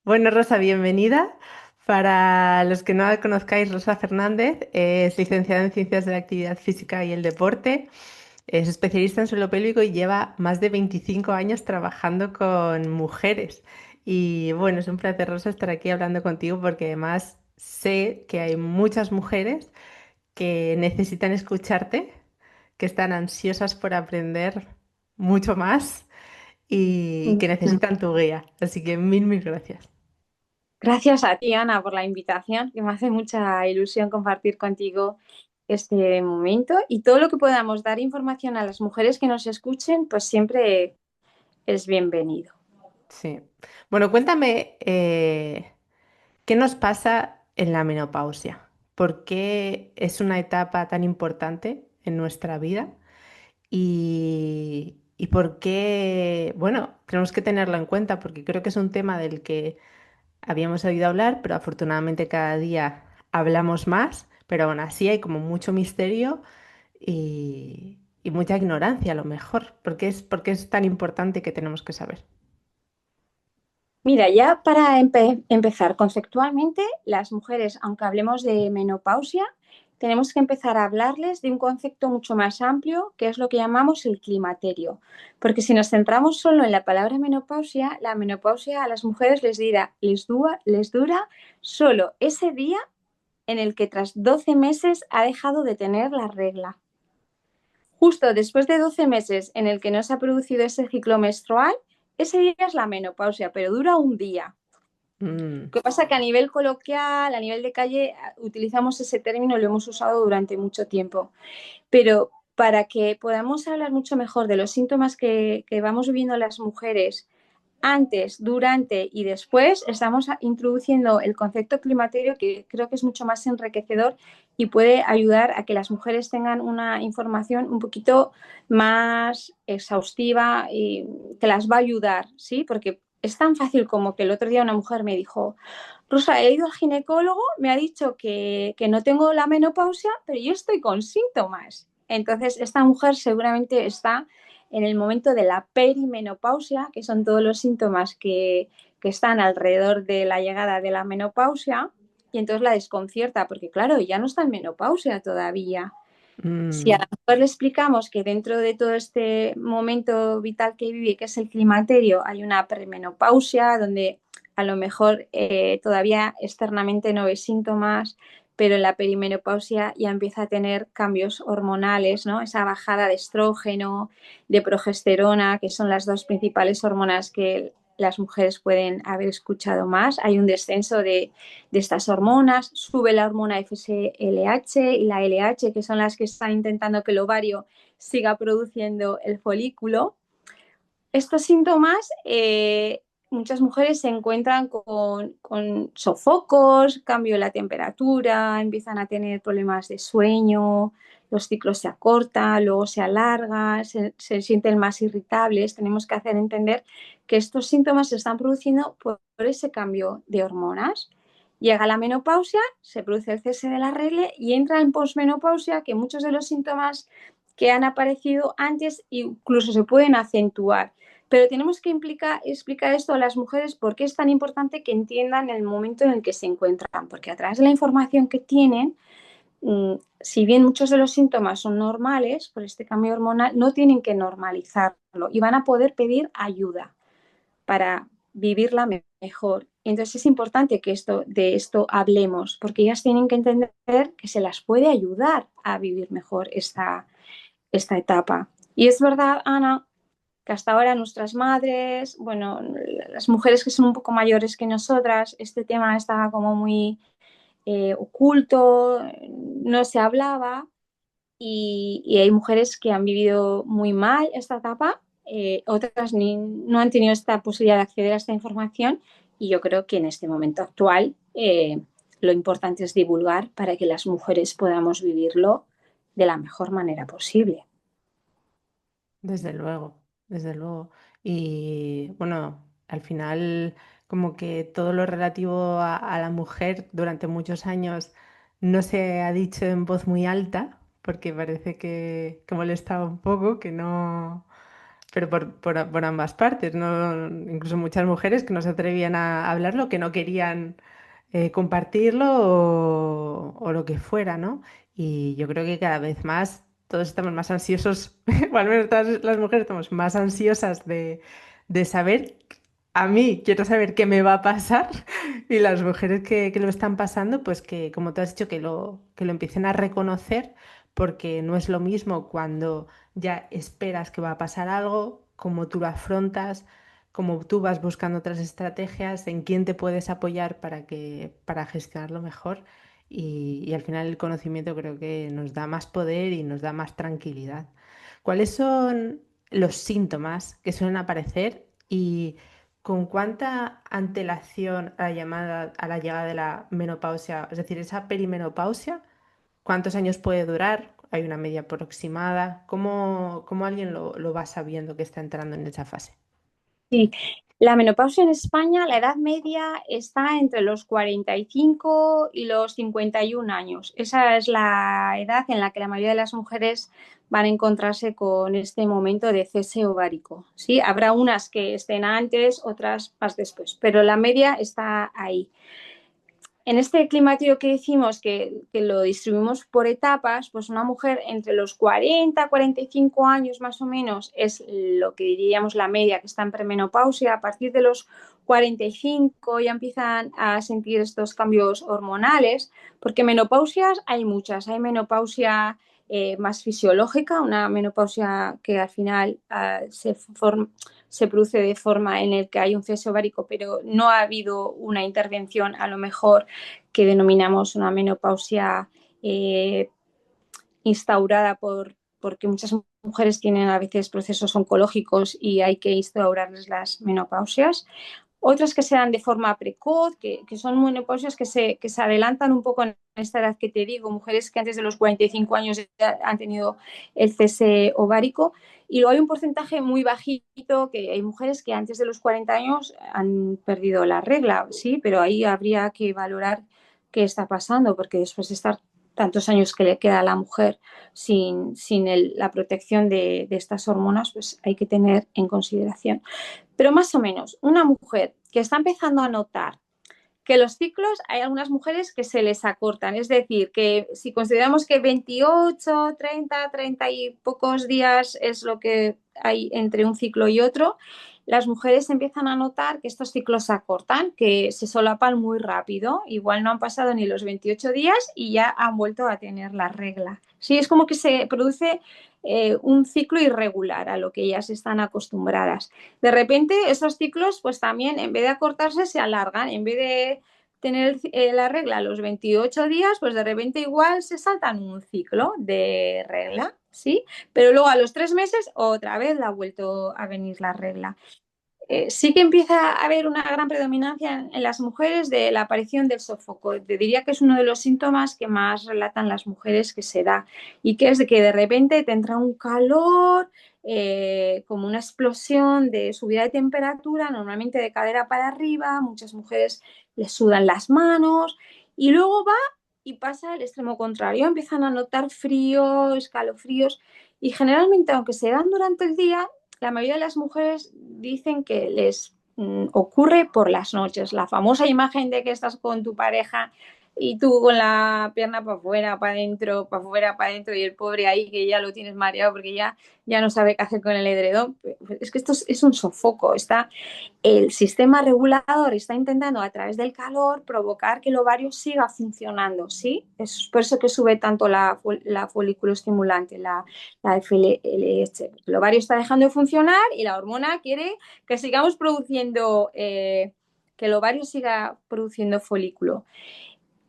Bueno, Rosa, bienvenida. Para los que no la conozcáis, Rosa Fernández es licenciada en Ciencias de la Actividad Física y el Deporte, es especialista en suelo pélvico y lleva más de 25 años trabajando con mujeres. Y bueno, es un placer, Rosa, estar aquí hablando contigo porque además sé que hay muchas mujeres que necesitan escucharte, que están ansiosas por aprender mucho más y que Mm. necesitan tu guía. Así que mil gracias. Gracias a ti, Ana, por la invitación, que me hace mucha ilusión compartir contigo este momento y todo lo que podamos dar información a las mujeres que nos escuchen, pues siempre es bienvenido. Sí. Bueno, cuéntame, ¿qué nos pasa en la menopausia? ¿Por qué es una etapa tan importante en nuestra vida? Y por qué, bueno, tenemos que tenerlo en cuenta porque creo que es un tema del que habíamos oído hablar, pero afortunadamente cada día hablamos más, pero aún así hay como mucho misterio y mucha ignorancia a lo mejor. Por qué es tan importante que tenemos que saber? Mira, ya para empezar conceptualmente, las mujeres, aunque hablemos de menopausia, tenemos que empezar a hablarles de un concepto mucho más amplio, que es lo que llamamos el climaterio. Porque si nos centramos solo en la palabra menopausia, la menopausia a las mujeres les dura solo ese día en el que tras 12 meses ha dejado de tener la regla. Justo después de 12 meses en el que no se ha producido ese ciclo menstrual, ese día es la menopausia, pero dura un día. Mm. Lo que pasa es que a nivel coloquial, a nivel de calle, utilizamos ese término, lo hemos usado durante mucho tiempo. Pero para que podamos hablar mucho mejor de los síntomas que vamos viviendo las mujeres antes, durante y después, estamos introduciendo el concepto climaterio que creo que es mucho más enriquecedor y puede ayudar a que las mujeres tengan una información un poquito más exhaustiva y que las va a ayudar, ¿sí? Porque es tan fácil como que el otro día una mujer me dijo, Rosa, he ido al ginecólogo, me ha dicho que no tengo la menopausia, pero yo estoy con síntomas. Entonces, esta mujer seguramente está en el momento de la perimenopausia, que son todos los síntomas que están alrededor de la llegada de la menopausia, y entonces la desconcierta, porque claro, ya no está en menopausia todavía. Si a Mm. la mujer le explicamos que dentro de todo este momento vital que vive, que es el climaterio, hay una premenopausia donde a lo mejor todavía externamente no ve síntomas, pero en la perimenopausia ya empieza a tener cambios hormonales, ¿no? Esa bajada de estrógeno, de progesterona, que son las dos principales hormonas que las mujeres pueden haber escuchado más. Hay un descenso de estas hormonas, sube la hormona FSLH y la LH, que son las que están intentando que el ovario siga produciendo el folículo. Estos síntomas, muchas mujeres se encuentran con sofocos, cambio de la temperatura, empiezan a tener problemas de sueño, los ciclos se acortan, luego se alargan, se sienten más irritables. Tenemos que hacer entender que estos síntomas se están produciendo por ese cambio de hormonas. Llega la menopausia, se produce el cese de la regla y entra en posmenopausia, que muchos de los síntomas que han aparecido antes incluso se pueden acentuar. Pero tenemos que explicar esto a las mujeres porque es tan importante que entiendan el momento en el que se encuentran, porque a través de la información que tienen, si bien muchos de los síntomas son normales por este cambio hormonal, no tienen que normalizarlo y van a poder pedir ayuda para vivirla mejor. Entonces es importante que de esto hablemos, porque ellas tienen que entender que se las puede ayudar a vivir mejor esta etapa. Y es verdad, Ana, que hasta ahora nuestras madres, bueno, las mujeres que son un poco mayores que nosotras, este tema estaba como muy oculto, no se hablaba y hay mujeres que han vivido muy mal esta etapa, otras no han tenido esta posibilidad de acceder a esta información y yo creo que en este momento actual lo importante es divulgar para que las mujeres podamos vivirlo de la mejor manera posible. Desde luego, desde luego. Y bueno, al final, como que todo lo relativo a la mujer durante muchos años no se ha dicho en voz muy alta, porque parece que molestaba un poco, que no. pero por ambas partes, ¿no? Incluso muchas mujeres que no se atrevían a hablarlo, que no querían compartirlo o lo que fuera, ¿no? Y yo creo que cada vez más todos estamos más ansiosos, o al menos todas las mujeres estamos más ansiosas de saber. A mí quiero saber qué me va a pasar y las mujeres que lo están pasando, pues que, como tú has dicho, que lo empiecen a reconocer, porque no es lo mismo cuando ya esperas que va a pasar algo, cómo tú lo afrontas, cómo tú vas buscando otras estrategias, en quién te puedes apoyar para gestionarlo mejor. Y al final el conocimiento creo que nos da más poder y nos da más tranquilidad. ¿Cuáles son los síntomas que suelen aparecer y con cuánta antelación a la llegada de la menopausia, es decir, esa perimenopausia? ¿Cuántos años puede durar? ¿Hay una media aproximada? ¿Cómo alguien lo va sabiendo que está entrando en esa fase? Sí, la menopausia en España, la edad media está entre los 45 y los 51 años. Esa es la edad en la que la mayoría de las mujeres van a encontrarse con este momento de cese ovárico. Sí, habrá unas que estén antes, otras más después, pero la media está ahí. En este climaterio que decimos que lo distribuimos por etapas, pues una mujer entre los 40 45 años más o menos es lo que diríamos la media que está en premenopausia. A partir de los 45 ya empiezan a sentir estos cambios hormonales, porque menopausias hay muchas. Hay menopausia más fisiológica, una menopausia que al final se produce de forma en el que hay un cese ovárico, pero no ha habido una intervención a lo mejor que denominamos una menopausia eh, instaurada porque muchas mujeres tienen a veces procesos oncológicos y hay que instaurarles las menopausias. Otras que se dan de forma precoz, que son menopausias que se adelantan un poco en esta edad que te digo, mujeres que antes de los 45 años han tenido el cese ovárico. Y luego hay un porcentaje muy bajito, que hay mujeres que antes de los 40 años han perdido la regla, sí, pero ahí habría que valorar qué está pasando, porque después de estar tantos años que le queda a la mujer sin la protección de estas hormonas, pues hay que tener en consideración. Pero más o menos, una mujer que está empezando a notar que los ciclos, hay algunas mujeres que se les acortan, es decir, que si consideramos que 28, 30, 30 y pocos días es lo que hay entre un ciclo y otro, las mujeres empiezan a notar que estos ciclos se acortan, que se solapan muy rápido, igual no han pasado ni los 28 días y ya han vuelto a tener la regla. Sí, es como que se produce un ciclo irregular a lo que ellas están acostumbradas. De repente esos ciclos pues también en vez de acortarse se alargan, en vez de tener la regla a los 28 días, pues de repente igual se saltan un ciclo de regla, ¿sí? Pero luego a los 3 meses otra vez la ha vuelto a venir la regla. Sí que empieza a haber una gran predominancia en las mujeres de la aparición del sofoco. Te diría que es uno de los síntomas que más relatan las mujeres que se da y que es de que de repente te entra un calor, como una explosión de subida de temperatura, normalmente de cadera para arriba, muchas mujeres les sudan las manos y luego va y pasa el extremo contrario, empiezan a notar frío, escalofríos y generalmente aunque se dan durante el día, la mayoría de las mujeres dicen que les ocurre por las noches. La famosa imagen de que estás con tu pareja y tú con la pierna para afuera, para adentro, para afuera, para adentro y el pobre ahí que ya lo tienes mareado porque ya no sabe qué hacer con el edredón. Es que esto es un sofoco. El sistema regulador está intentando a través del calor provocar que el ovario siga funcionando, ¿sí? Es por eso que sube tanto la folículo estimulante, la FLH. El ovario está dejando de funcionar y la hormona quiere que sigamos produciendo, que el ovario siga produciendo folículo.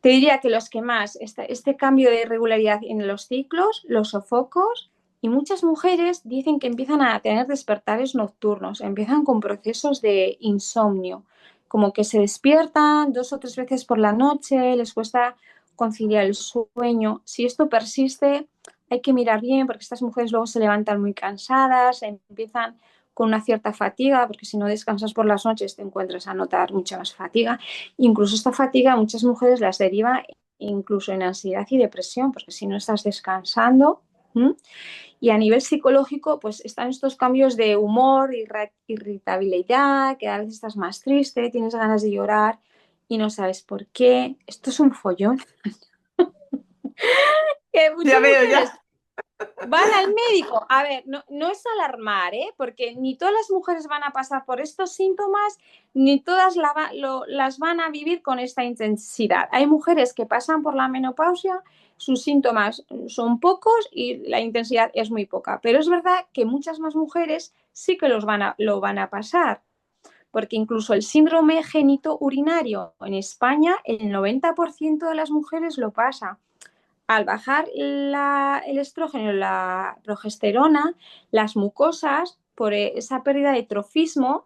Te diría que los que más, este cambio de irregularidad en los ciclos, los sofocos, y muchas mujeres dicen que empiezan a tener despertares nocturnos, empiezan con procesos de insomnio, como que se despiertan 2 o 3 veces por la noche, les cuesta conciliar el sueño. Si esto persiste, hay que mirar bien porque estas mujeres luego se levantan muy cansadas, empiezan con una cierta fatiga, porque si no descansas por las noches te encuentras a notar mucha más fatiga. Incluso esta fatiga a muchas mujeres las deriva incluso en ansiedad y depresión, porque si no estás descansando. ¿m? Y a nivel psicológico, pues están estos cambios de humor, irritabilidad, que a veces estás más triste, tienes ganas de llorar y no sabes por qué. Esto es un follón. Que Ya muchas veo, mujeres ya. van al médico. A ver, no, no es alarmar, ¿eh? Porque ni todas las mujeres van a pasar por estos síntomas, ni todas las van a vivir con esta intensidad. Hay mujeres que pasan por la menopausia, sus síntomas son pocos y la intensidad es muy poca. Pero es verdad que muchas más mujeres sí que lo van a pasar. Porque incluso el síndrome genitourinario en España, el 90% de las mujeres lo pasa. Al bajar el estrógeno, la progesterona, las mucosas, por esa pérdida de trofismo,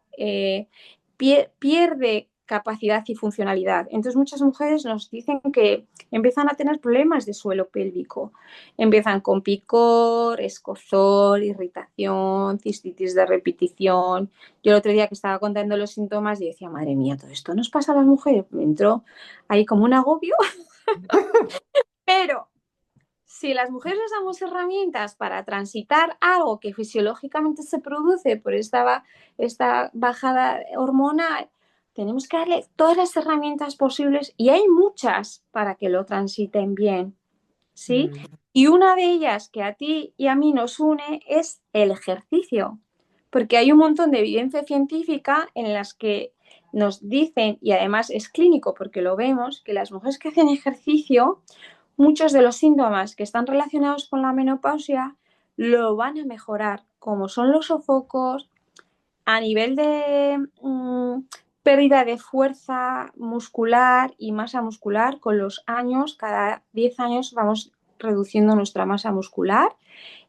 pierde capacidad y funcionalidad. Entonces muchas mujeres nos dicen que empiezan a tener problemas de suelo pélvico. Empiezan con picor, escozor, irritación, cistitis de repetición. Yo el otro día que estaba contando los síntomas y decía, madre mía, todo esto nos pasa a las mujeres. Me entró ahí como un agobio, pero si las mujeres usamos herramientas para transitar algo que fisiológicamente se produce por esta bajada hormonal, tenemos que darle todas las herramientas posibles y hay muchas para que lo transiten bien, ¿sí? Mm, Y una de ellas que a ti y a mí nos une es el ejercicio, porque hay un montón de evidencia científica en las que nos dicen, y además es clínico porque lo vemos, que las mujeres que hacen ejercicio muchos de los síntomas que están relacionados con la menopausia lo van a mejorar, como son los sofocos, a nivel de pérdida de fuerza muscular y masa muscular. Con los años, cada 10 años vamos reduciendo nuestra masa muscular.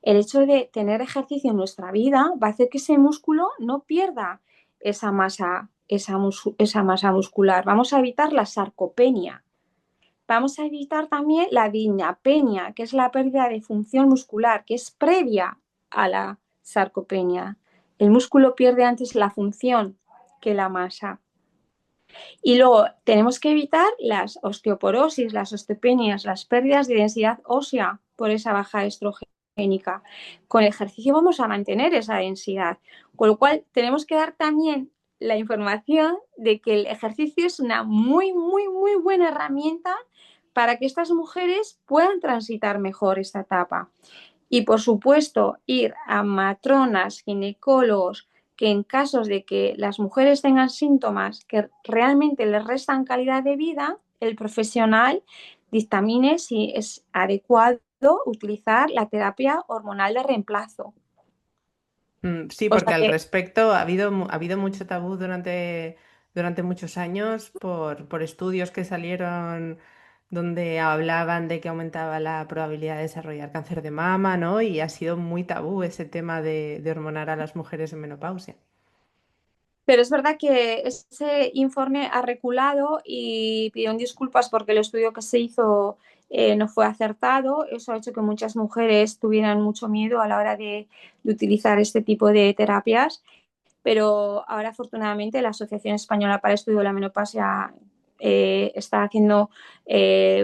El hecho de tener ejercicio en nuestra vida va a hacer que ese músculo no pierda esa masa muscular. Vamos a evitar la sarcopenia. Vamos a evitar también la dinapenia, que es la pérdida de función muscular, que es previa a la sarcopenia. El músculo pierde antes la función que la masa. Y luego tenemos que evitar las osteoporosis, las osteopenias, las pérdidas de densidad ósea por esa baja estrogénica. Con el ejercicio vamos a mantener esa densidad, con lo cual tenemos que dar también la información de que el ejercicio es una muy, muy, muy buena herramienta para que estas mujeres puedan transitar mejor esta etapa. Y por supuesto, ir a matronas, ginecólogos, que en casos de que las mujeres tengan síntomas que realmente les restan calidad de vida, el profesional dictamine si es adecuado utilizar la terapia hormonal de reemplazo. Sí, O porque sea al que respecto ha habido mucho tabú durante muchos años por estudios que salieron donde hablaban de que aumentaba la probabilidad de desarrollar cáncer de mama, ¿no? Y ha sido muy tabú ese tema de hormonar a las mujeres en menopausia. pero es verdad que ese informe ha reculado y pidieron disculpas porque el estudio que se hizo no fue acertado. Eso ha hecho que muchas mujeres tuvieran mucho miedo a la hora de utilizar este tipo de terapias. Pero ahora, afortunadamente, la Asociación Española para el Estudio de la Menopausia está haciendo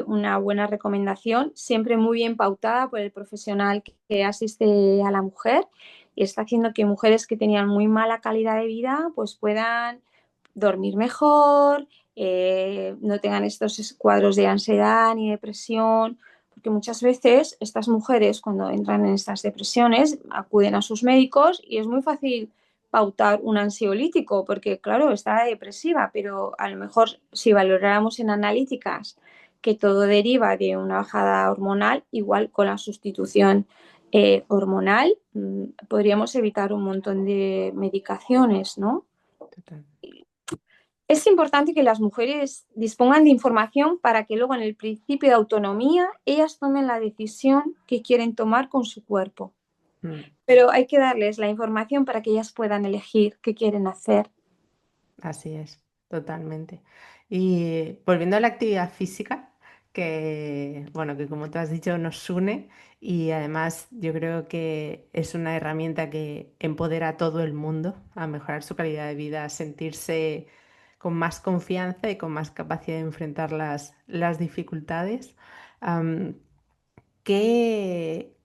una buena recomendación, siempre muy bien pautada por el profesional que asiste a la mujer y está haciendo que mujeres que tenían muy mala calidad de vida pues puedan dormir mejor, no tengan estos cuadros de ansiedad ni depresión, porque muchas veces estas mujeres cuando entran en estas depresiones acuden a sus médicos y es muy fácil pautar un ansiolítico porque claro, está depresiva, pero a lo mejor si valoráramos en analíticas que todo deriva de una bajada hormonal, igual con la sustitución hormonal, podríamos evitar un montón de medicaciones, ¿no? Total. Es importante que las mujeres dispongan de información para que luego en el principio de autonomía ellas tomen la decisión que quieren tomar con su cuerpo. Mm. Pero hay que darles la información para que ellas puedan elegir qué quieren hacer. Así es, totalmente. Y volviendo a la actividad física, que, bueno, que como tú has dicho nos une y además yo creo que es una herramienta que empodera a todo el mundo a mejorar su calidad de vida, a sentirse con más confianza y con más capacidad de enfrentar las dificultades. Am, ¿qué,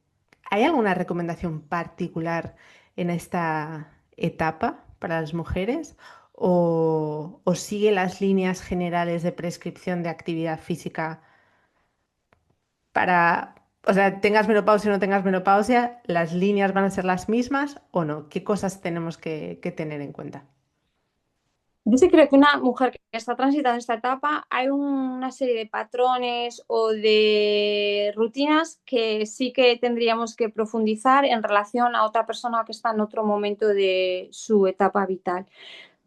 ¿Hay alguna recomendación particular en esta etapa para las mujeres o sigue las líneas generales de prescripción de actividad física para, o sea, tengas menopausia o no tengas menopausia, las líneas van a ser las mismas o no? ¿Qué cosas tenemos que tener en cuenta? Yo sí creo que una mujer que está transitando esta etapa, hay una serie de patrones o de rutinas que sí que tendríamos que profundizar en relación a otra persona que está en otro momento de su etapa vital.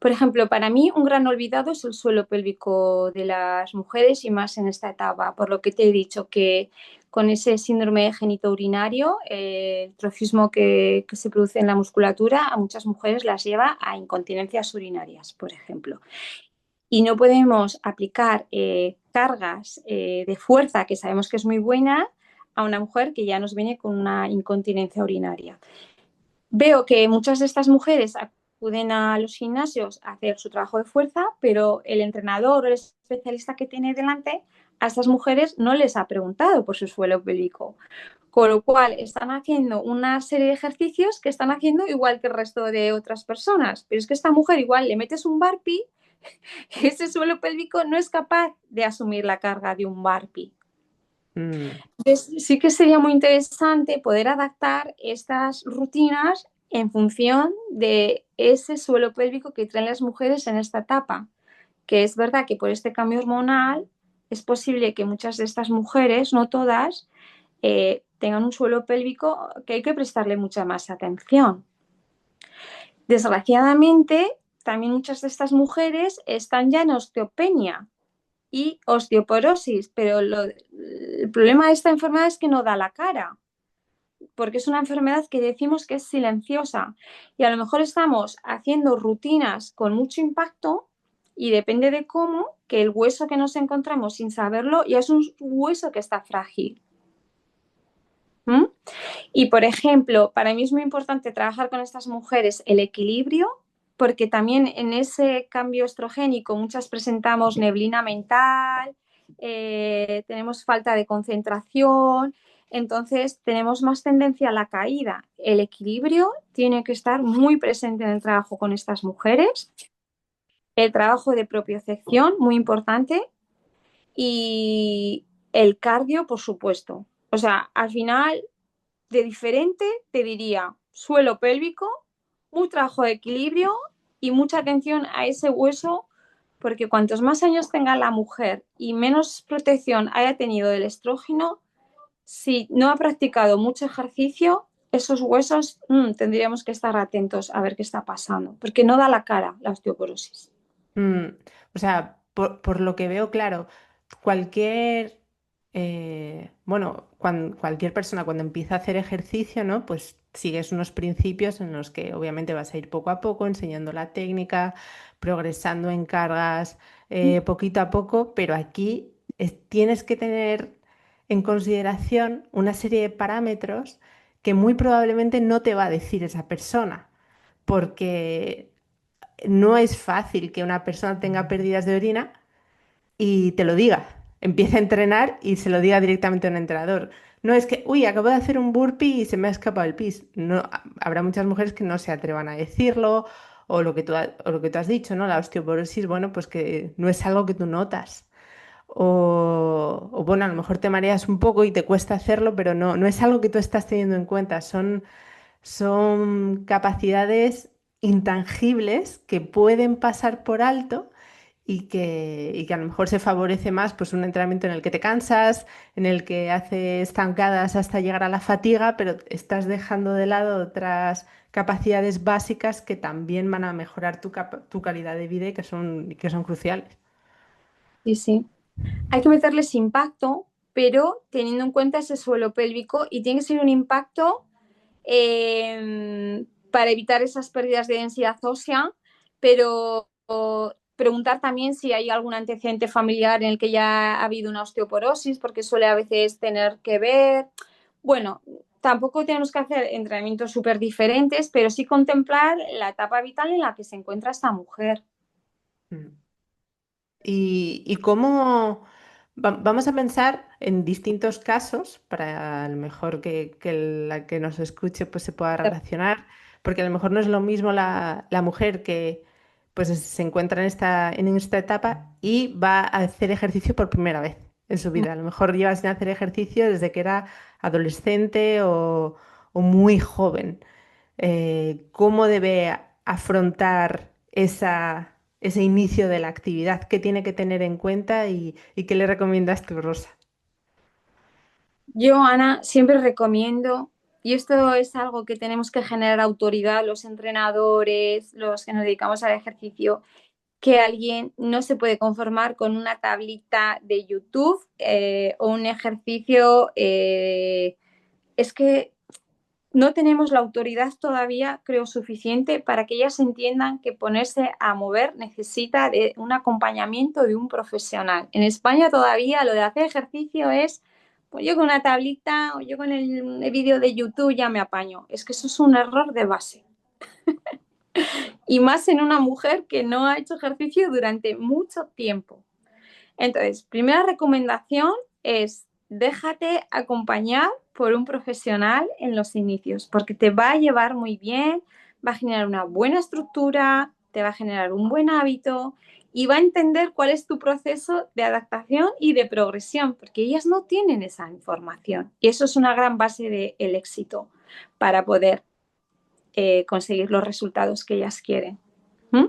Por ejemplo, para mí un gran olvidado es el suelo pélvico de las mujeres y más en esta etapa, por lo que te he dicho que con ese síndrome genitourinario, el trofismo que se produce en la musculatura, a muchas mujeres las lleva a incontinencias urinarias, por ejemplo. Y no podemos aplicar cargas de fuerza, que sabemos que es muy buena, a una mujer que ya nos viene con una incontinencia urinaria. Veo que muchas de estas mujeres acuden a los gimnasios a hacer su trabajo de fuerza, pero el entrenador o el especialista que tiene delante a estas mujeres no les ha preguntado por su suelo pélvico. Con lo cual están haciendo una serie de ejercicios que están haciendo igual que el resto de otras personas. Pero es que esta mujer igual le metes un burpee y ese suelo pélvico no es capaz de asumir la carga de un burpee. Mm, Entonces, sí que sería muy interesante poder adaptar estas rutinas en función de ese suelo pélvico que traen las mujeres en esta etapa, que es verdad que por este cambio hormonal es posible que muchas de estas mujeres, no todas, tengan un suelo pélvico que hay que prestarle mucha más atención. Desgraciadamente, también muchas de estas mujeres están ya en osteopenia y osteoporosis, pero el problema de esta enfermedad es que no da la cara, porque es una enfermedad que decimos que es silenciosa y a lo mejor estamos haciendo rutinas con mucho impacto y depende de cómo, que el hueso que nos encontramos sin saberlo ya es un hueso que está frágil. ¿Mm? Y por ejemplo, para mí es muy importante trabajar con estas mujeres el equilibrio, porque también en ese cambio estrogénico muchas presentamos neblina mental, tenemos falta de concentración, entonces tenemos más tendencia a la caída. El equilibrio tiene que estar muy presente en el trabajo con estas mujeres, el trabajo de propiocepción, muy importante, y el cardio, por supuesto. O sea, al final de diferente, te diría suelo pélvico, un trabajo de equilibrio y mucha atención a ese hueso, porque cuantos más años tenga la mujer y menos protección haya tenido del estrógeno, si no ha practicado mucho ejercicio, esos huesos tendríamos que estar atentos a ver qué está pasando, porque no da la cara la osteoporosis. mm. O sea, por lo que veo, claro, cualquier, bueno, cualquier persona cuando empieza a hacer ejercicio, ¿no? Pues sigues unos principios en los que obviamente vas a ir poco a poco enseñando la técnica, progresando en cargas, poquito a poco, pero aquí tienes que tener en consideración una serie de parámetros que muy probablemente no te va a decir esa persona, porque no es fácil que una persona tenga pérdidas de orina y te lo diga. Empiece a entrenar y se lo diga directamente a un entrenador. No es que, uy, acabo de hacer un burpee y se me ha escapado el pis. No, habrá muchas mujeres que no se atrevan a decirlo o lo que o lo que tú has dicho, ¿no? La osteoporosis, bueno, pues que no es algo que tú notas. Bueno, a lo mejor te mareas un poco y te cuesta hacerlo, pero no es algo que tú estás teniendo en cuenta. Son capacidades intangibles que pueden pasar por alto y que a lo mejor se favorece más pues un entrenamiento en el que te cansas, en el que haces zancadas hasta llegar a la fatiga, pero estás dejando de lado otras capacidades básicas que también van a mejorar tu calidad de vida y que son cruciales. Sí, sí. Hay que meterles impacto, pero teniendo en cuenta ese suelo pélvico y tiene que ser un impacto para evitar esas pérdidas de densidad ósea, pero preguntar también si hay algún antecedente familiar en el que ya ha habido una osteoporosis, porque suele a veces tener que ver. Bueno, tampoco tenemos que hacer entrenamientos súper diferentes, pero sí contemplar la etapa vital en la que se encuentra esta mujer. Mm. ¿Y cómo? Vamos a pensar en distintos casos para a lo mejor que la que nos escuche pues se pueda relacionar, porque a lo mejor no es lo mismo la mujer que pues se encuentra en esta etapa y va a hacer ejercicio por primera vez en su vida. A lo mejor lleva sin hacer ejercicio desde que era adolescente o muy joven. ¿Cómo debe afrontar ese inicio de la actividad? ¿Qué tiene que tener en cuenta y qué le recomiendas tú, Rosa? Yo, Ana, siempre recomiendo, y esto es algo que tenemos que generar autoridad, los entrenadores, los que nos dedicamos al ejercicio, que alguien no se puede conformar con una tablita de YouTube o un ejercicio. Es que no tenemos la autoridad todavía, creo, suficiente para que ellas entiendan que ponerse a mover necesita de un acompañamiento de un profesional. En España todavía lo de hacer ejercicio es, pues yo con una tablita o yo con el vídeo de YouTube ya me apaño. Es que eso es un error de base. Y más en una mujer que no ha hecho ejercicio durante mucho tiempo. Entonces, primera recomendación es déjate acompañar por un profesional en los inicios, porque te va a llevar muy bien, va a generar una buena estructura, te va a generar un buen hábito y va a entender cuál es tu proceso de adaptación y de progresión, porque ellas no tienen esa información. Y eso es una gran base del éxito para poder conseguir los resultados que ellas quieren. ¿Mm?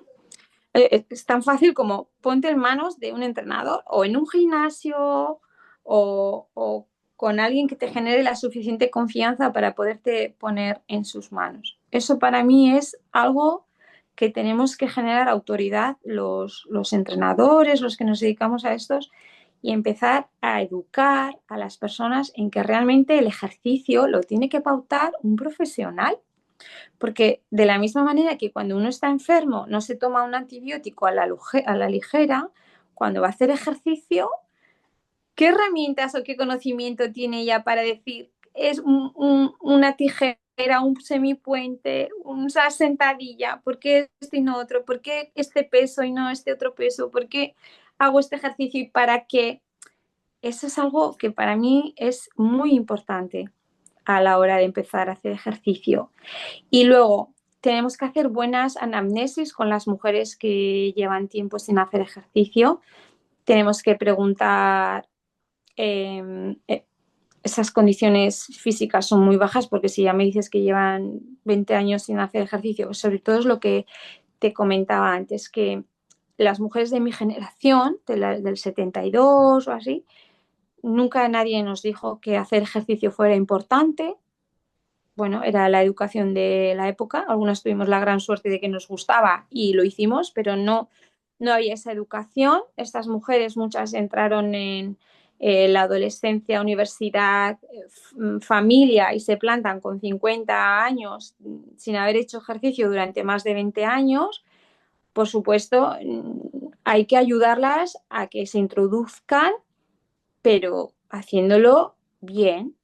Es tan fácil como ponte en manos de un entrenador o en un gimnasio o con alguien que te genere la suficiente confianza para poderte poner en sus manos. Eso para mí es algo que tenemos que generar autoridad los entrenadores, los que nos dedicamos a estos, y empezar a educar a las personas en que realmente el ejercicio lo tiene que pautar un profesional, porque de la misma manera que cuando uno está enfermo no se toma un antibiótico a la ligera, cuando va a hacer ejercicio, ¿qué herramientas o qué conocimiento tiene ella para decir es una tijera, un semipuente, una sentadilla? ¿Por qué esto y no otro? ¿Por qué este peso y no este otro peso? ¿Por qué hago este ejercicio y para qué? Eso es algo que para mí es muy importante a la hora de empezar a hacer ejercicio. Y luego tenemos que hacer buenas anamnesis con las mujeres que llevan tiempo sin hacer ejercicio. Tenemos que preguntar, eh, eh, esas condiciones físicas son muy bajas, porque si ya me dices que llevan 20 años sin hacer ejercicio, sobre todo es lo que te comentaba antes, que las mujeres de mi generación, del 72 o así, nunca nadie nos dijo que hacer ejercicio fuera importante. Bueno, era la educación de la época. Algunas tuvimos la gran suerte de que nos gustaba y lo hicimos, pero no había esa educación. Estas mujeres, muchas entraron en la adolescencia, universidad, familia, y se plantan con 50 años sin haber hecho ejercicio durante más de 20 años. Por supuesto, hay que ayudarlas a que se introduzcan, pero haciéndolo bien,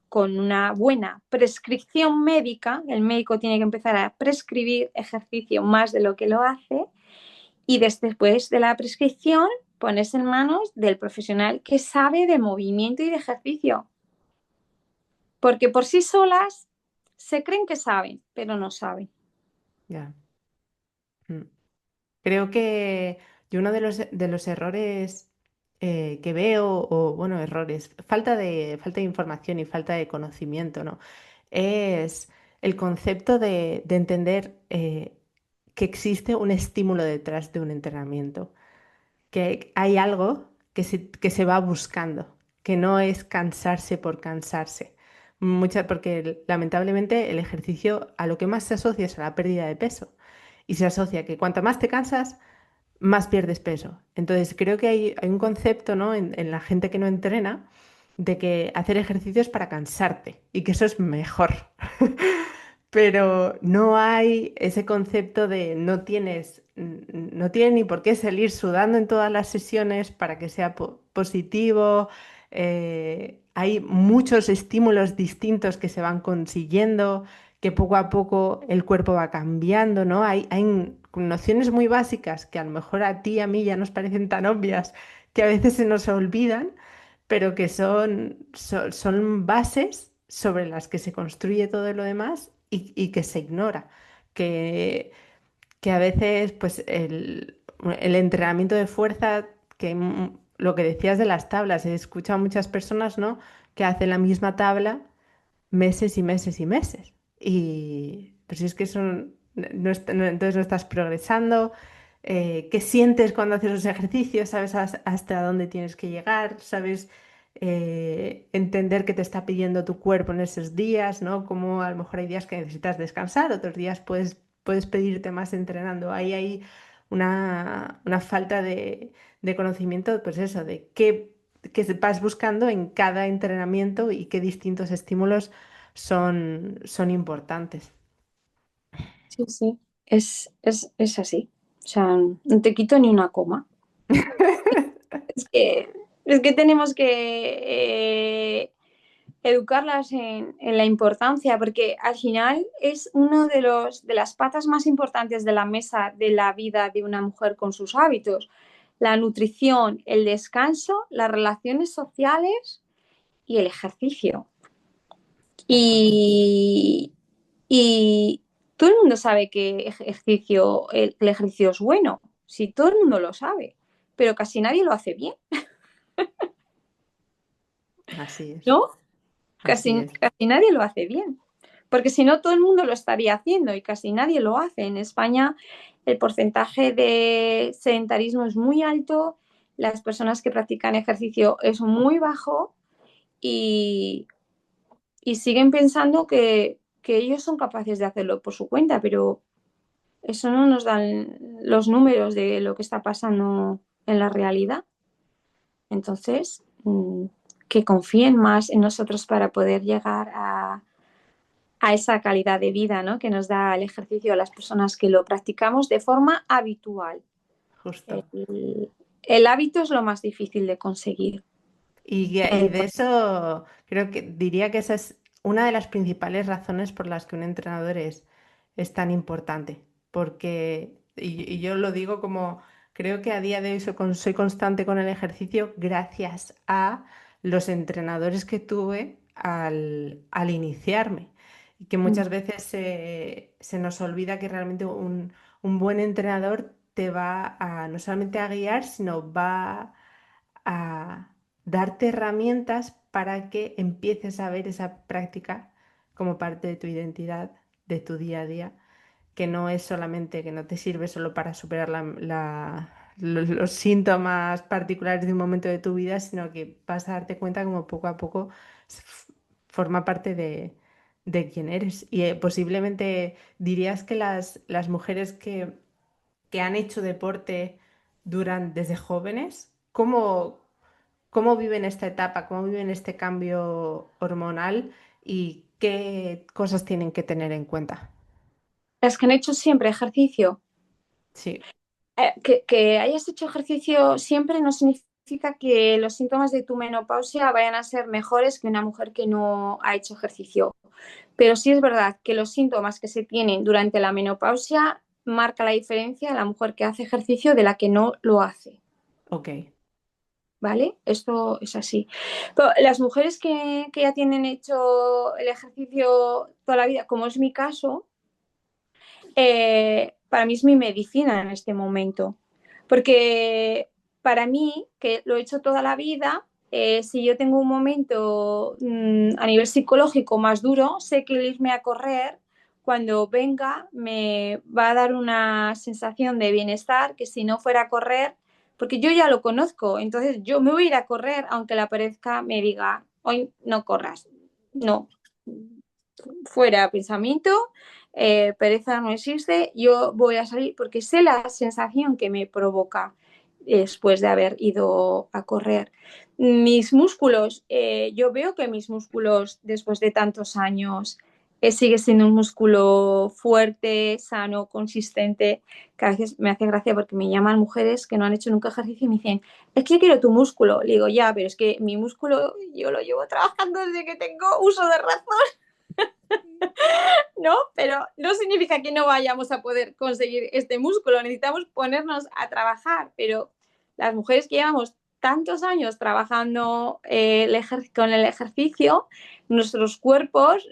con una buena prescripción médica. El médico tiene que empezar a prescribir ejercicio más de lo que lo hace, y después de la prescripción pones en manos del profesional que sabe de movimiento y de ejercicio, porque por sí solas se creen que saben, pero no saben. Ya. Mm. Creo que yo uno de los errores que veo, o bueno, errores, falta de información y falta de conocimiento, ¿no? Es el concepto de entender que existe un estímulo detrás de un entrenamiento, que hay algo que se va buscando, que no es cansarse por cansarse. Porque lamentablemente el ejercicio a lo que más se asocia es a la pérdida de peso. Y se asocia que cuanto más te cansas, más pierdes peso. Entonces creo que hay un concepto, ¿no? En la gente que no entrena de que hacer ejercicio es para cansarte y que eso es mejor. Pero no hay ese concepto de no tiene ni por qué salir sudando en todas las sesiones para que sea positivo. Hay muchos estímulos distintos que se van consiguiendo, que poco a poco el cuerpo va cambiando, ¿no? Hay con nociones muy básicas que a lo mejor a ti y a mí ya nos parecen tan obvias que a veces se nos olvidan, pero que son bases sobre las que se construye todo lo demás y que se ignora. Que, que a veces, pues, el entrenamiento de fuerza, lo que decías de las tablas, he escuchado a muchas personas, ¿no? Que hacen la misma tabla meses y meses y meses. Y pues si es que son, entonces no estás progresando. ¿Qué sientes cuando haces los ejercicios? ¿Sabes hasta dónde tienes que llegar? ¿Sabes entender qué te está pidiendo tu cuerpo en esos días? ¿No? Como a lo mejor hay días que necesitas descansar, otros días puedes pedirte más entrenando. Ahí hay una falta de conocimiento, pues eso, de qué vas buscando en cada entrenamiento y qué distintos estímulos son importantes. Sí, sí, es así. O sea, no te quito ni una coma. Es que, es que tenemos que educarlas en la importancia, porque al final es uno de las patas más importantes de la mesa de la vida de una mujer con sus hábitos. La nutrición, el descanso, las relaciones sociales y el ejercicio. De acuerdo. Y, y todo el mundo sabe que el ejercicio es bueno, sí, todo el mundo lo sabe, pero casi nadie lo hace bien, Así es, ¿no? así es, Casi nadie lo hace bien, porque si no todo el mundo lo estaría haciendo y casi nadie lo hace. En España el porcentaje de sedentarismo es muy alto, las personas que practican ejercicio es muy bajo y, y siguen pensando que ellos son capaces de hacerlo por su cuenta, pero eso no nos dan los números de lo que está pasando en la realidad. Entonces, que confíen más en nosotros para poder llegar a esa calidad de vida, ¿no? Que nos da el ejercicio a las personas que lo practicamos de forma habitual. justo. El hábito es lo más difícil de conseguir. Y de eso creo que diría que esa es una de las principales razones por las que un entrenador es tan importante. Porque, y yo lo digo como, creo que a día de hoy soy constante con el ejercicio gracias a los entrenadores que tuve al iniciarme. Y que muchas veces se nos olvida que realmente un buen entrenador te va a no solamente a guiar, sino va a darte herramientas para que empieces a ver esa práctica como parte de tu identidad, de tu día a día, que no es solamente, que no te sirve solo para superar los síntomas particulares de un momento de tu vida, sino que vas a darte cuenta como poco a poco forma parte de quién eres. Y posiblemente dirías que las mujeres que han hecho deporte desde jóvenes, ¿cómo viven esta etapa? ¿Cómo viven este cambio hormonal? ¿Y qué cosas tienen que tener en cuenta? Las que han hecho siempre ejercicio. Sí, Que hayas hecho ejercicio siempre no significa que los síntomas de tu menopausia vayan a ser mejores que una mujer que no ha hecho ejercicio. Pero sí es verdad que los síntomas que se tienen durante la menopausia marca la diferencia de la mujer que hace ejercicio de la que no lo hace. ok. ¿Vale? Esto es así. Pero las mujeres que ya tienen hecho el ejercicio toda la vida, como es mi caso, para mí es mi medicina en este momento. Porque para mí, que lo he hecho toda la vida, si yo tengo un momento a nivel psicológico más duro, sé que el irme a correr, cuando venga, me va a dar una sensación de bienestar que si no fuera a correr, porque yo ya lo conozco, entonces yo me voy a ir a correr, aunque la perezca me diga, hoy no corras. No, fuera pensamiento, pereza no existe, yo voy a salir porque sé la sensación que me provoca después de haber ido a correr. Mis músculos, yo veo que mis músculos después de tantos años sigue siendo un músculo fuerte, sano, consistente, que a veces me hace gracia porque me llaman mujeres que no han hecho nunca ejercicio y me dicen, es que yo quiero tu músculo. Le digo, ya, pero es que mi músculo yo lo llevo trabajando desde que tengo uso de razón. ¿no? Pero no significa que no vayamos a poder conseguir este músculo, necesitamos ponernos a trabajar, pero las mujeres que llevamos tantos años trabajando con el ejercicio, nuestros cuerpos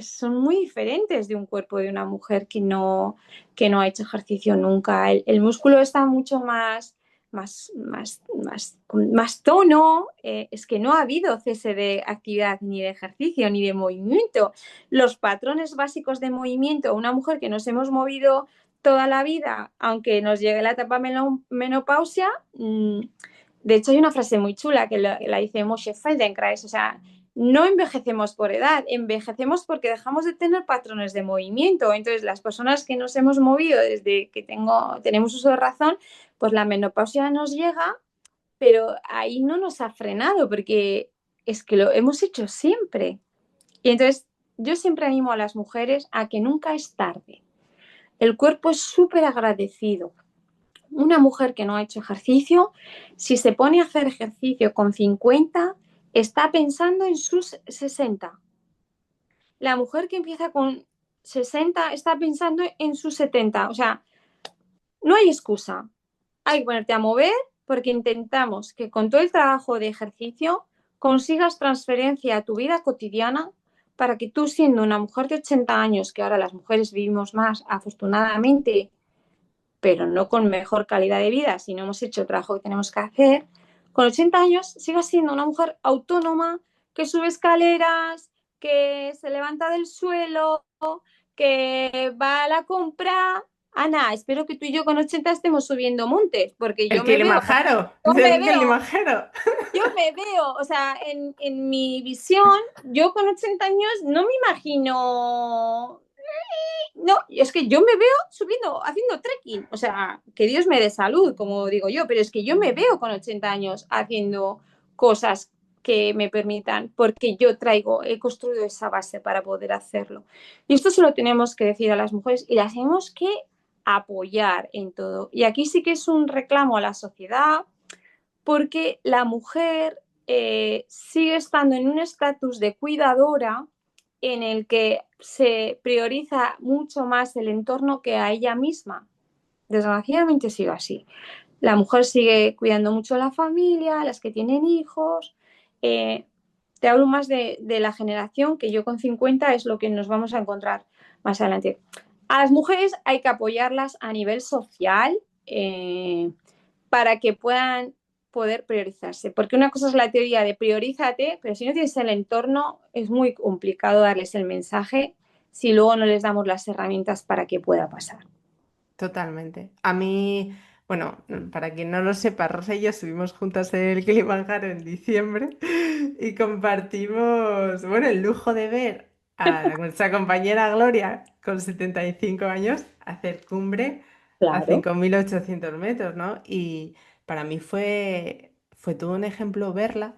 son muy diferentes de un cuerpo de una mujer que no ha hecho ejercicio nunca. El músculo está mucho más tono, es que no ha habido cese de actividad ni de ejercicio ni de movimiento. Los patrones básicos de movimiento, una mujer que nos hemos movido toda la vida, aunque nos llegue la etapa menopausia, de hecho hay una frase muy chula que la dice Moshe Feldenkrais, o sea, no envejecemos por edad, envejecemos porque dejamos de tener patrones de movimiento. Entonces, las personas que nos hemos movido desde que tenemos uso de razón, pues la menopausia nos llega, pero ahí no nos ha frenado porque es que lo hemos hecho siempre. Y entonces yo siempre animo a las mujeres a que nunca es tarde. El cuerpo es súper agradecido. Una mujer que no ha hecho ejercicio, si se pone a hacer ejercicio con 50, está pensando en sus 60. La mujer que empieza con 60 está pensando en sus 70. O sea, no hay excusa. Hay que ponerte a mover porque intentamos que con todo el trabajo de ejercicio consigas transferencia a tu vida cotidiana para que tú, siendo una mujer de 80 años, que ahora las mujeres vivimos más afortunadamente, pero no con mejor calidad de vida, si no hemos hecho el trabajo que tenemos que hacer, con 80 años sigas siendo una mujer autónoma que sube escaleras, que se levanta del suelo, que va a la compra. Ana, espero que tú y yo con 80 estemos subiendo montes, porque El Kilimanjaro, yo dice me el veo, Kilimanjaro. o sea, en mi visión, yo con 80 años no me imagino, no, es que yo me veo subiendo, haciendo trekking, o sea, que Dios me dé salud, como digo yo, pero es que yo me veo con 80 años haciendo cosas que me permitan, porque yo he construido esa base para poder hacerlo. Y esto se lo tenemos que decir a las mujeres y las tenemos que apoyar en todo. Y aquí sí que es un reclamo a la sociedad, porque la mujer sigue estando en un estatus de cuidadora en el que se prioriza mucho más el entorno que a ella misma. Desgraciadamente sigue así. La mujer sigue cuidando mucho a la familia, a las que tienen hijos. Eh, Te hablo más de la generación que yo con 50 es lo que nos vamos a encontrar más adelante. A las mujeres hay que apoyarlas a nivel social, para que puedan poder priorizarse. Porque una cosa es la teoría de priorízate, pero si no tienes el entorno, es muy complicado darles el mensaje si luego no les damos las herramientas para que pueda pasar. Totalmente. A mí, bueno, para quien no lo sepa, Rosa y yo subimos juntas el Kilimanjaro en diciembre y compartimos, bueno, el lujo de ver a nuestra compañera Gloria con 75 años hacer cumbre a Claro. 5.800 metros, ¿no? Y para mí fue todo un ejemplo verla,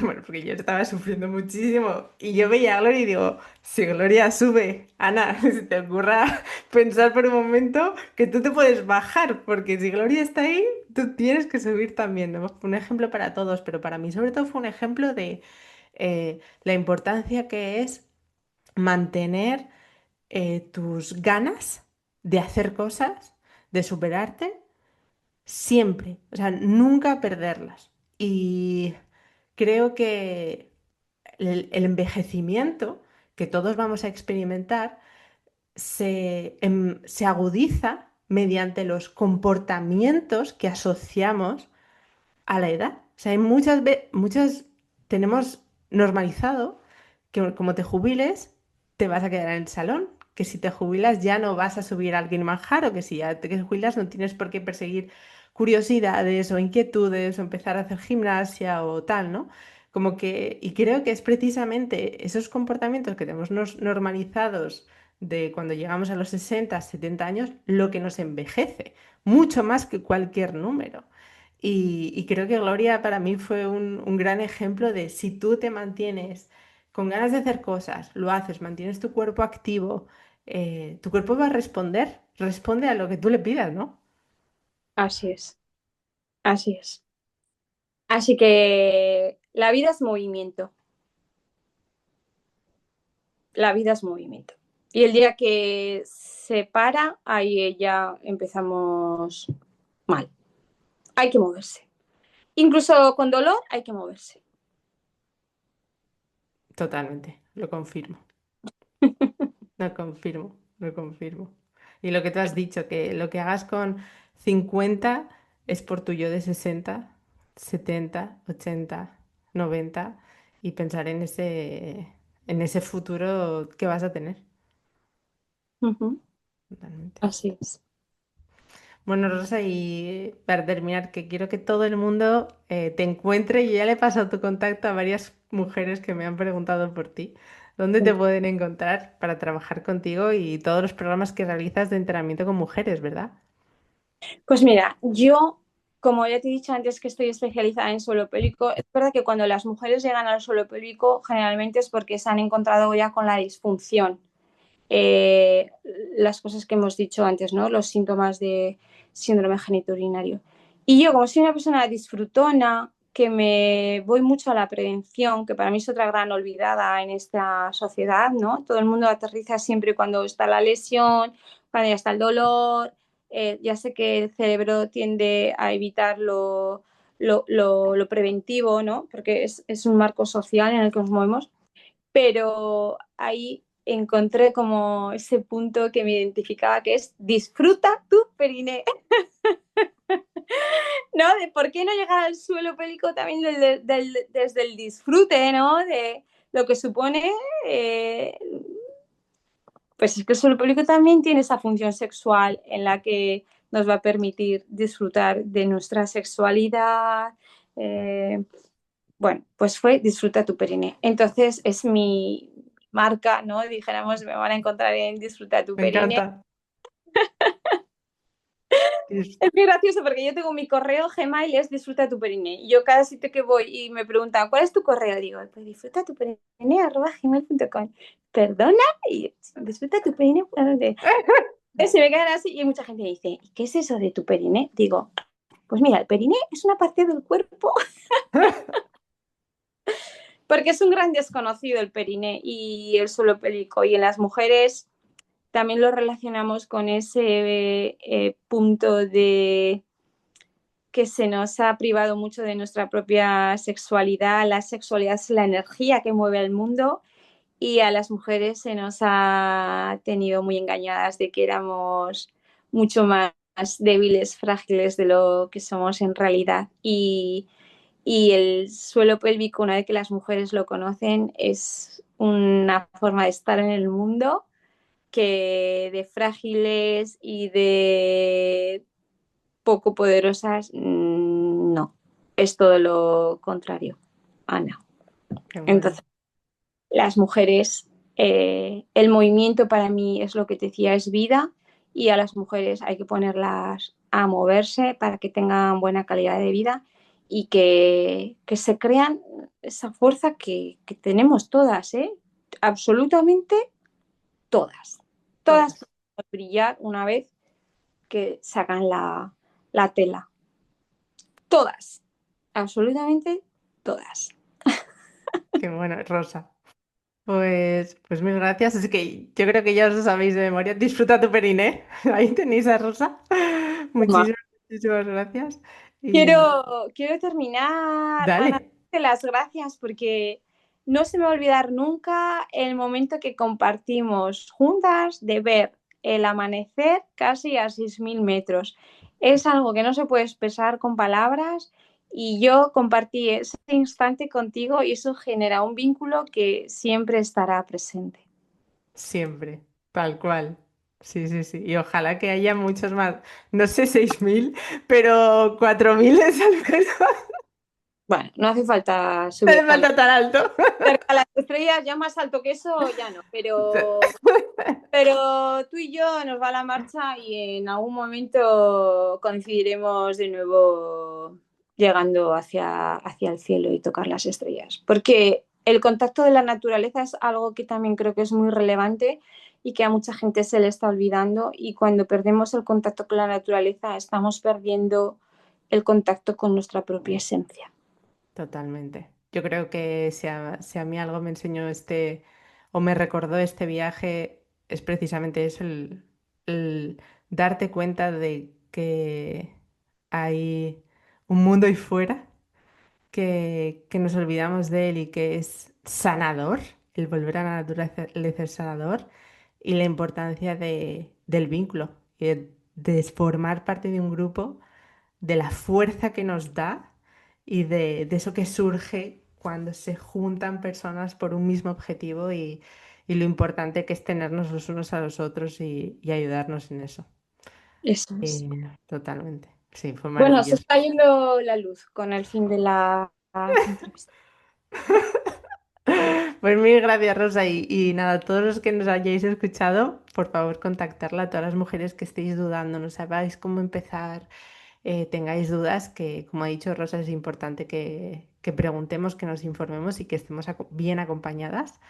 bueno, porque yo estaba sufriendo muchísimo y yo veía a Gloria y digo, si Gloria sube, Ana, si te ocurra pensar por un momento que tú te puedes bajar, porque si Gloria está ahí, tú tienes que subir también, ¿no? Fue un ejemplo para todos, pero para mí sobre todo fue un ejemplo de la importancia que es mantener tus ganas de hacer cosas, de superarte, siempre, o sea, nunca perderlas. Y creo que el envejecimiento que todos vamos a experimentar, se agudiza mediante los comportamientos que asociamos a la edad. O sea, hay muchas tenemos normalizado que como te jubiles, te vas a quedar en el salón, que si te jubilas ya no vas a subir al Kilimanjaro, que si ya te jubilas no tienes por qué perseguir curiosidades o inquietudes o empezar a hacer gimnasia o tal, ¿no? Como que, y creo que es precisamente esos comportamientos que tenemos normalizados de cuando llegamos a los 60 70 años, lo que nos envejece, mucho más que cualquier número. Y creo que Gloria para mí fue un gran ejemplo de si tú te mantienes con ganas de hacer cosas, lo haces, mantienes tu cuerpo activo, tu cuerpo va a responder, responde a lo que tú le pidas, ¿no? Así es, así es. Así que la vida es movimiento. la vida es movimiento. Y el día que se para, ahí ya empezamos mal. Hay que moverse. Incluso con dolor hay que moverse. Totalmente, lo confirmo. Lo confirmo, lo confirmo. Y lo que tú has dicho, que lo que hagas con 50 es por tu yo de 60, 70, 80, 90 y pensar en ese futuro que vas a tener. Ujú. Totalmente. Así es. Bueno, Rosa, y para terminar, que quiero que todo el mundo te encuentre. Yo ya le he pasado tu contacto a varias mujeres que me han preguntado por ti. ¿Dónde te pueden encontrar para trabajar contigo y todos los programas que realizas de entrenamiento con mujeres, ¿verdad? Pues mira, yo, como ya te he dicho antes que estoy especializada en suelo pélvico, es verdad que cuando las mujeres llegan al suelo pélvico generalmente es porque se han encontrado ya con la disfunción. Eh, las cosas que hemos dicho antes, ¿no? Los síntomas de síndrome genitourinario. Y yo, como soy una persona disfrutona, que me voy mucho a la prevención, que para mí es otra gran olvidada en esta sociedad, ¿no? Todo el mundo aterriza siempre cuando está la lesión, cuando ya está el dolor. Ya sé que el cerebro tiende a evitar lo preventivo, ¿no? Porque es un marco social en el que nos movemos, pero ahí encontré como ese punto que me identificaba, que es disfruta tu periné, ¿no? De por qué no llegar al suelo pélvico también desde el disfrute, ¿no? De lo que supone, eh, pues es que el suelo pélvico también tiene esa función sexual en la que nos va a permitir disfrutar de nuestra sexualidad. eh, Bueno, pues fue Disfruta tu periné. Entonces es mi marca, ¿no? Dijéramos, me van a encontrar en Disfruta tu Me periné. encanta. Es- Es muy gracioso porque yo tengo mi correo Gmail, es Disfruta tu periné. Y yo cada sitio que voy y me preguntan, ¿cuál es tu correo? Digo, pues disfruta tu periné @gmail.com. ¿Perdona? Y disfruta tu periné. Se me quedan así y mucha gente me dice, ¿y qué es eso de tu periné? Digo, pues mira, el periné es una parte del cuerpo porque es un gran desconocido el periné y el suelo pélvico. Y en las mujeres también lo relacionamos con ese punto de que se nos ha privado mucho de nuestra propia sexualidad. La sexualidad es la energía que mueve el mundo y a las mujeres se nos ha tenido muy engañadas de que éramos mucho más débiles, frágiles de lo que somos en realidad. Y el suelo pélvico, una vez que las mujeres lo conocen, es una forma de estar en el mundo que de frágiles y de poco poderosas, no, es todo lo contrario, Ana. Qué bueno. Entonces, las mujeres, el movimiento para mí es lo que te decía, es vida y a las mujeres hay que ponerlas a moverse para que tengan buena calidad de vida y que se crean esa fuerza que tenemos todas, ¿eh? Absolutamente todas. Todas Todas. pueden brillar una vez que sacan la tela. Todas. Absolutamente todas. Qué bueno, Rosa. Pues mil gracias. Es que yo creo que ya os lo sabéis de memoria. Disfruta tu periné. Ahí tenéis a Rosa. Muchísimas, muchísimas gracias. Y Quiero terminar, Ana, dale. darte las gracias porque no se me va a olvidar nunca el momento que compartimos juntas de ver el amanecer casi a 6.000 metros. Es algo que no se puede expresar con palabras y yo compartí ese instante contigo y eso genera un vínculo que siempre estará presente. Siempre. Tal cual. Sí, sí, sí. Y ojalá que haya muchos más. No sé, 6.000, pero 4.000 es al menos. Bueno, no hace falta No hace subir tan falta tan alto. cerca a las estrellas, ya más alto que eso, ya no, pero tú y yo nos va la marcha y en algún momento coincidiremos de nuevo llegando hacia el cielo y tocar las estrellas. Porque el contacto de la naturaleza es algo que también creo que es muy relevante y que a mucha gente se le está olvidando. Y cuando perdemos el contacto con la naturaleza, estamos perdiendo el contacto con nuestra propia esencia. Totalmente. Yo creo que si a mí algo me enseñó o me recordó este viaje es precisamente eso, el darte cuenta de que hay un mundo ahí fuera, que nos olvidamos de él y que es sanador, el volver a la naturaleza es sanador, y la importancia del vínculo, y de formar parte de un grupo, de la fuerza que nos da y de eso que surge cuando se juntan personas por un mismo objetivo y lo importante que es tenernos los unos a los otros y ayudarnos en eso. Eso es. Totalmente. Sí, fue Bueno, se maravilloso. está yendo la luz con el fin de la entrevista. Pues mil gracias, Rosa. Y nada, todos los que nos hayáis escuchado, por favor, contactarla. Todas las mujeres que estéis dudando, no sabáis cómo empezar, tengáis dudas, que como ha dicho Rosa, es importante que preguntemos, que nos informemos y que estemos bien acompañadas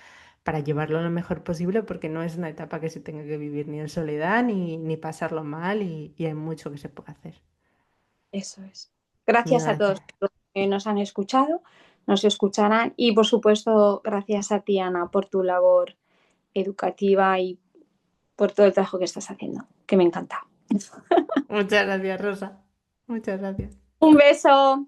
para llevarlo lo mejor posible, porque no es una etapa que se tenga que vivir ni en soledad ni pasarlo mal y hay mucho que se puede hacer. Eso es. Mil Gracias a todos gracias. los que nos han escuchado, nos escucharán y por supuesto gracias a ti, Ana, por tu labor educativa y por todo el trabajo que estás haciendo, que me encanta. Muchas gracias, Rosa. Muchas gracias. Un beso.